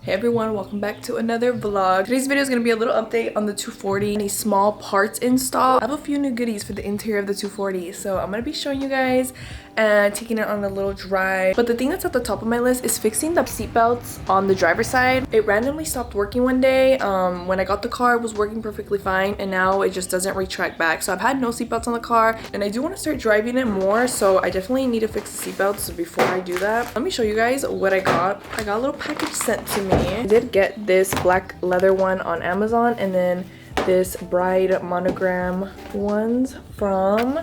Hey everyone, welcome back to another vlog. Today's video is going to be a little update on the 240 and a small parts install. I have a few new goodies for the interior of the 240, so I'm going to be showing you guys and taking it on a little drive. But the thing that's at the top of my list is fixing the seat belts on the driver's side. It randomly stopped working one day. When I got the car, it was working perfectly fine, and now it just doesn't retract back. So I've had no seat belts on the car, and I do want to start driving it more, so I definitely need to fix the seat belts before I do that. Let me show you guys what I got. I got a little package sent to me. I did get this black leather one on Amazon, and then this bride monogram ones from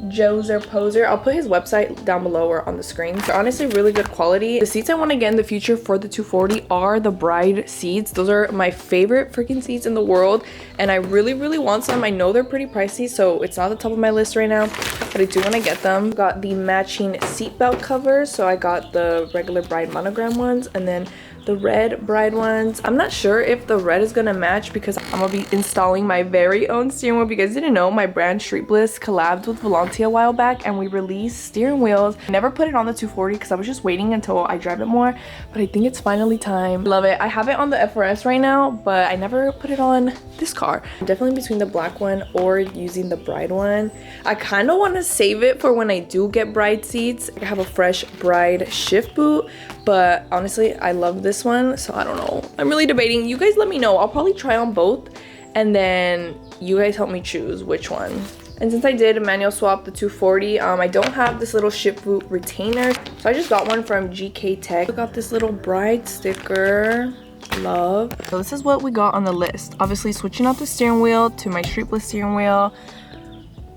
Joser Poser. I'll put his website down below or on the screen. They're honestly really good quality. The seats I want to get in the future for the 240 are the bride seats. Those are my favorite freaking seats in the world, and I really want some. I know they're pretty pricey, so it's not at the top of my list right now, but I do want to get them. Got the matching seat belt covers, so I got the regular bride monogram ones and then the red bride ones. I'm not sure if the red is gonna match because I'm gonna be installing my very own steering wheel. If you guys didn't know, my brand Street Bliss collabed with Volante a while back and we released steering wheels. I never put it on the 240 because I was just waiting until I drive it more, but I think it's finally time. Love it. I have it on the FRS right now, but I never put it on this car. I'm definitely between the black one or using the bride one. I kind of want to save it for when I do get bride seats. I have a fresh bride shift boot, but honestly I love this one, so I don't know. I'm really debating. You guys let me know. I'll probably try on both and then you guys help me choose which one. And since I did manual swap the 240, I don't have this little shift boot retainer, so I just got one from GK Tech. I got this little bride sticker. Love. So this is what we got on the list. Obviously switching out the steering wheel to my Street Bliss steering wheel,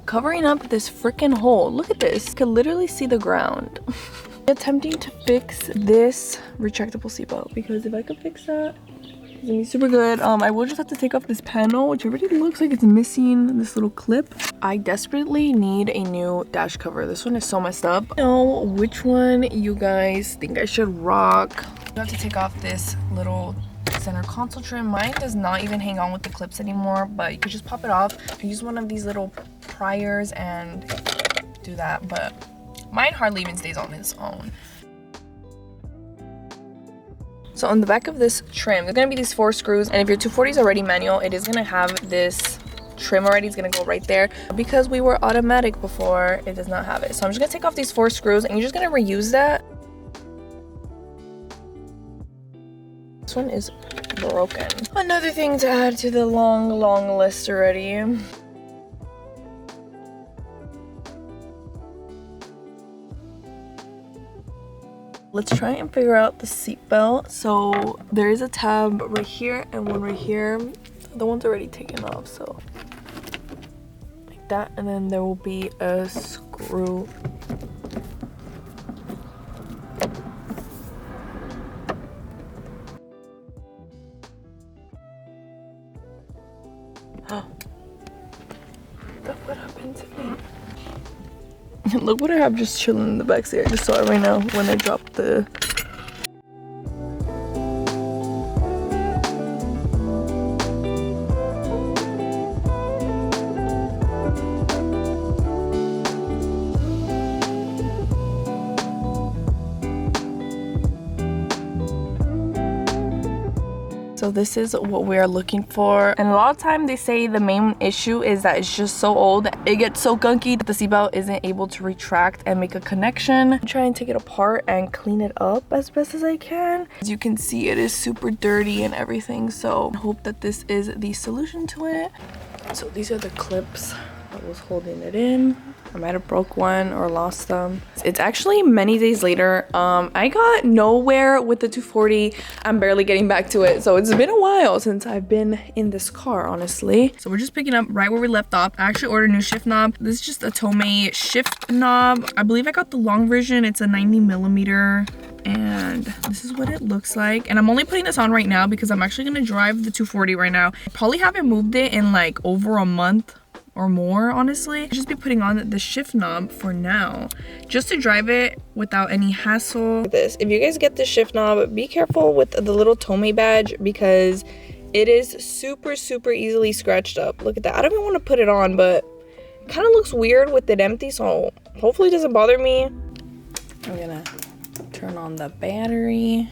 covering up this freaking hole. Look at this. You can literally see the ground. Attempting to fix this retractable seatbelt, because if I could fix that, it's gonna be super good. I will just have to take off this panel, which already looks like it's missing this little clip. I desperately need a new dash cover. This one is so messed up. I don't know which one you guys think I should rock. I have to take off this little center console trim. Mine does not even hang on with the clips anymore, but you could just pop it off. I use one of these little pliers and do that, but mine hardly even stays on its own. So on the back of this trim, there's gonna be these 4 screws, and if your 240 is already manual, it is gonna have this trim already. It's gonna go right there. Because we were automatic before, it does not have it. So I'm just gonna take off these 4 screws, and you're just gonna reuse that. This one is broken. Another thing to add to the long list already. Let's try and figure out the seatbelt. So there is a tab right here and one right here. The one's already taken off, so like that, and then there will be a screw. Look what happened to me. Look what I have just chilling in the backseat. I just saw it right now when I dropped the... So this is what we are looking for, and a lot of time they say the main issue is that it's just so old. It gets so gunky that the seatbelt isn't able to retract and make a connection. Try and take it apart and clean it up as best as I can. As you can see, it is super dirty and everything, so I hope that this is the solution to it. So these are the clips that was holding it in. I might have broke one or lost them. It's actually many days later. I got nowhere with the 240. I'm barely getting back to it. So it's been a while since I've been in this car, honestly. So we're just picking up right where we left off. I actually ordered a new shift knob. This is just a Tomei shift knob. I believe I got the long version. It's a 90mm. And this is what it looks like. And I'm only putting this on right now because I'm actually gonna drive the 240 right now. I probably haven't moved it in like over a month or more, honestly. I'll just be putting on the shift knob for now, just to drive it without any hassle. This, if you guys get the shift knob, be careful with the little Tomei badge because it is super easily scratched up. Look at that. I don't even want to put it on, but it kind of looks weird with it empty, so hopefully it doesn't bother me. I'm gonna turn on the battery.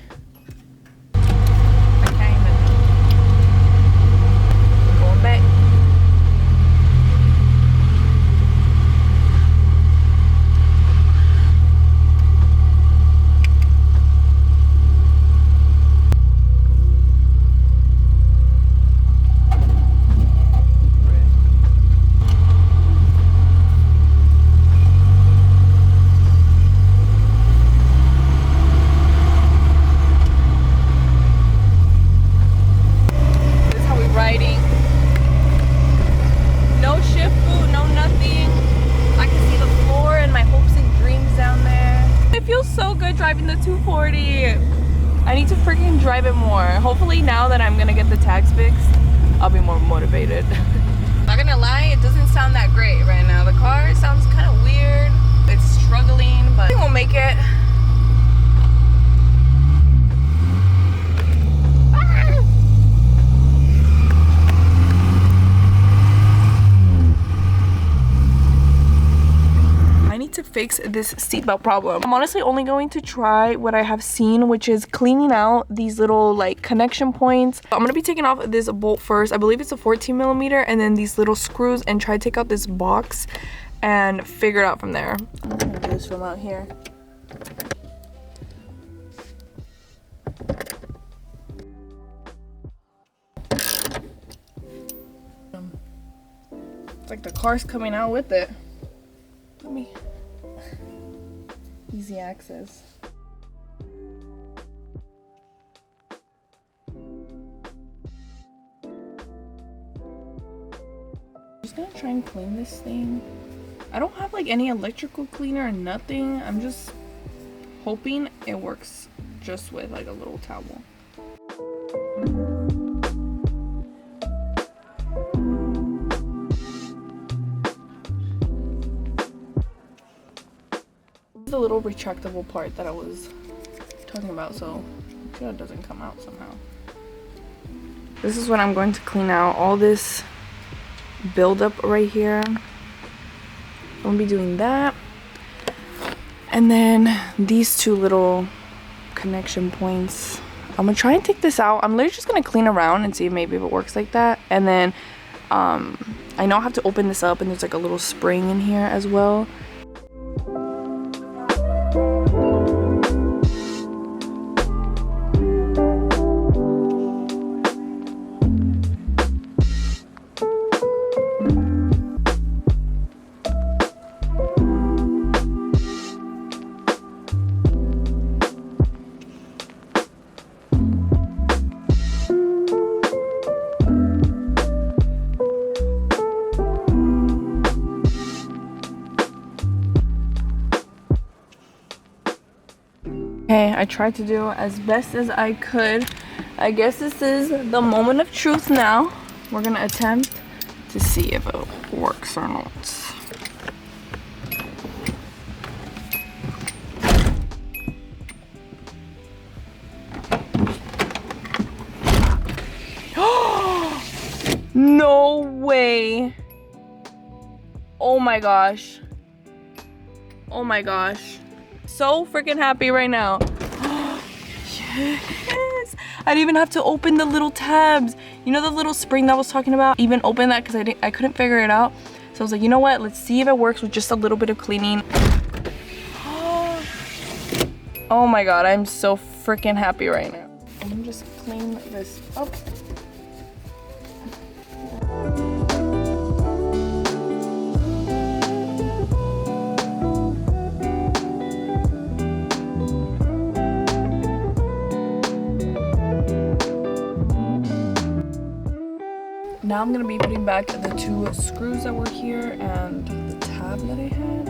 can drive it more. Hopefully now that I'm gonna get the tags fixed, I'll be more motivated. Not gonna lie, it doesn't sound that great right now. The car sounds kind of weird. It's struggling, but I think we'll make it. I need to fix this seatbelt problem. I'm honestly only going to try what I have seen, which is cleaning out these little like connection points. I'm gonna be taking off this bolt first. I believe it's a 14 millimeter, and then these little screws, and try to take out this box and figure it out from there. I'm gonna do this from out here. It's like the car's coming out with it. Let me easy access. I'm just gonna try and clean this thing. I don't have like any electrical cleaner or nothing. I'm just hoping it works just with like a little towel. The little retractable part that I was talking about, so I'm sure it doesn't come out somehow. This is what I'm going to clean out, all this buildup right here. I'm gonna be doing that, and then these two little connection points. I'm gonna try and take this out. I'm literally just gonna clean around and see maybe if it works like that, and then I know I have to open this up, and there's like a little spring in here as well. Okay, I tried to do as best as I could. I guess this is the moment of truth now. We're gonna attempt to see if it works or not. No way. Oh my gosh. Oh my gosh. So freaking happy right now. Yes. I didn't even have to open the little tabs. You know the little spring that I was talking about? Even open that because I couldn't figure it out. So I was like, you know what? Let's see if it works with just a little bit of cleaning. Oh my god, I'm so freaking happy right now. I'm gonna just clean this up. Now I'm gonna be putting back the two screws that were here and the tab that I had.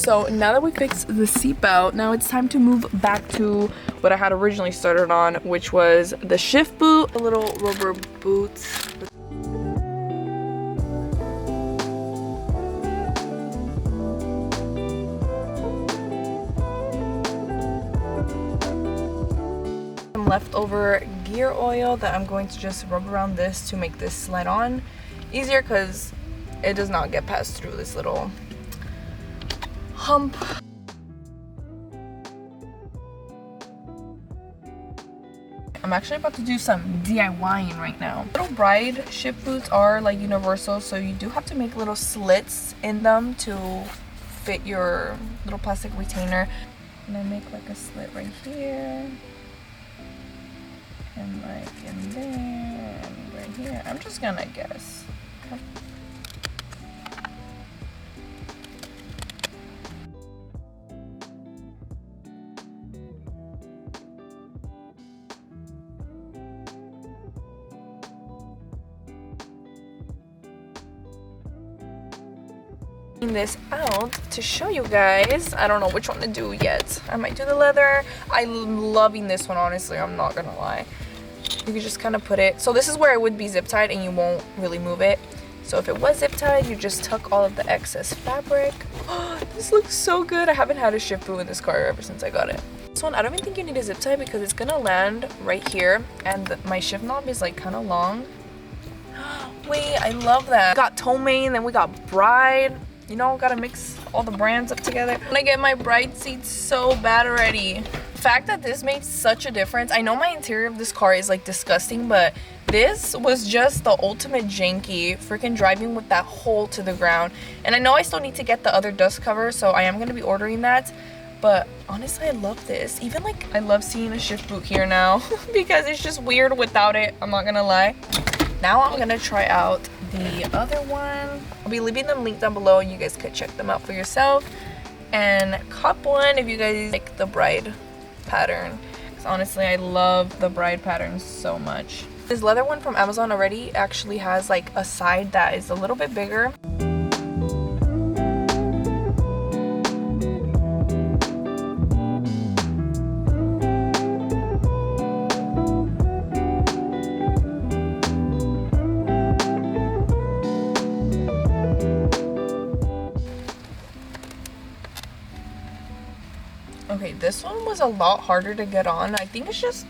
So now that we fixed the seatbelt, now it's time to move back to what I had originally started on, which was the shift boot, the little rubber boots. Leftover gear oil that I'm going to just rub around this to make this slide on easier, because it does not get passed through this little hump. I'm actually about to do some DIYing right now. Little bride shift boots are like universal, so you do have to make little slits in them to fit your little plastic retainer. And I make like a slit right here. And like in there and right here. I'm just gonna guess. Okay. This out to show you guys. I don't know which one to do yet. I might do the leather. I'm loving this one, honestly. I'm not gonna lie. You can just kind of put it. So this is where it would be zip tied and you won't really move it. So if it was zip tied, you just tuck all of the excess fabric. Oh, this looks so good. I haven't had a shift boot in this car ever since I got it. This one, I don't even think you need a zip tie because it's gonna land right here, and my shift knob is like kind of long. Wait, I love that. We got Tomei, then we got Bride. You know, gotta mix all the brands up together. I'm gonna get my Bride seats so bad already. The fact that this made such a difference. I know my interior of this car is like disgusting, but this was just the ultimate janky, freaking driving with that hole to the ground. And I know I still need to get the other dust cover, so I am gonna be ordering that. But honestly, I love this. Even like, I love seeing a shift boot here now because it's just weird without it. I'm not gonna lie. Now I'm gonna try out the other one. I'll be leaving them linked down below and you guys could check them out for yourself. And cop one if you guys like the Bride pattern. Because honestly, I love the Bride pattern so much. This leather one from Amazon already actually has like a side that is a little bit bigger. Okay, this one was a lot harder to get on. I think it's just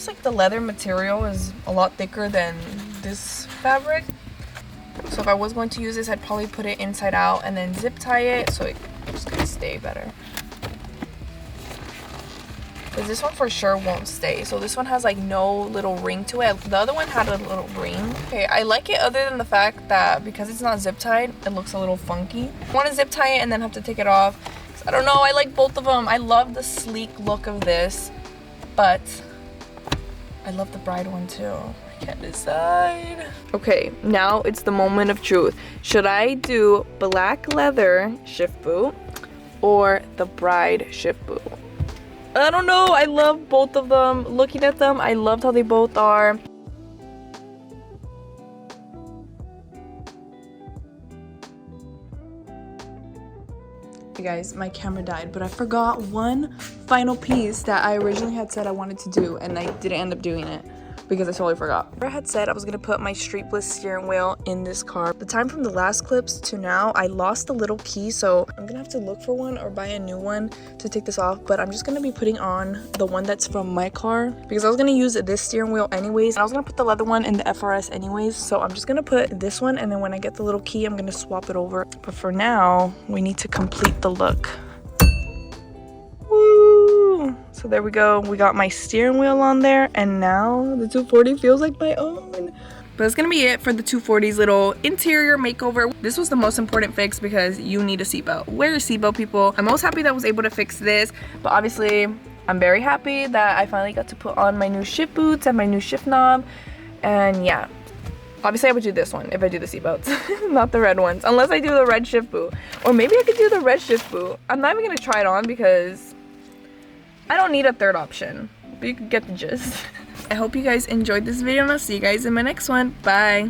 like the leather material is a lot thicker than this fabric. So if I was going to use this, I'd probably put it inside out and then zip tie it so it's gonna stay better. Because this one for sure won't stay. So this one has like no little ring to it. The other one had a little ring. Okay, I like it other than the fact that because it's not zip tied, it looks a little funky. I want to zip tie it and then have to take it off. I don't know, I like both of them. I love the sleek look of this, but I love the Bride one too. I can't decide. Okay, now it's the moment of truth. Should I do black leather shift boot or the Bride shift boot? I don't know, I love both of them. Looking at them, I loved how they both are. You guys, my camera died, but I forgot one final piece that I originally had said I wanted to do, and I didn't end up doing it because I totally forgot. I had said I was gonna put my streetless steering wheel in this car. The time from the last clips to now, I lost the little key, so I'm gonna have to look for one or buy a new one to take this off, but I'm just gonna be putting on the one that's from my car because I was gonna use this steering wheel anyways, and I was gonna put the leather one in the FRS anyways, so I'm just gonna put this one, and then when I get the little key, I'm gonna swap it over. But for now, we need to complete the look. Woo! So there we go. We got my steering wheel on there, and now the 240 feels like my own. But that's gonna be it for the 240's little interior makeover. This was the most important fix because you need a seatbelt. Wear your seatbelt, people. I'm most happy that I was able to fix this, but obviously I'm very happy that I finally got to put on my new shift boots and my new shift knob. And yeah, obviously I would do this one if I do the seatbelts, not the red ones, unless I do the red shift boot. Or maybe I could do the red shift boot. I'm not even gonna try it on because I don't need a third option, but you can get the gist. I hope you guys enjoyed this video, and I'll see you guys in my next one. Bye.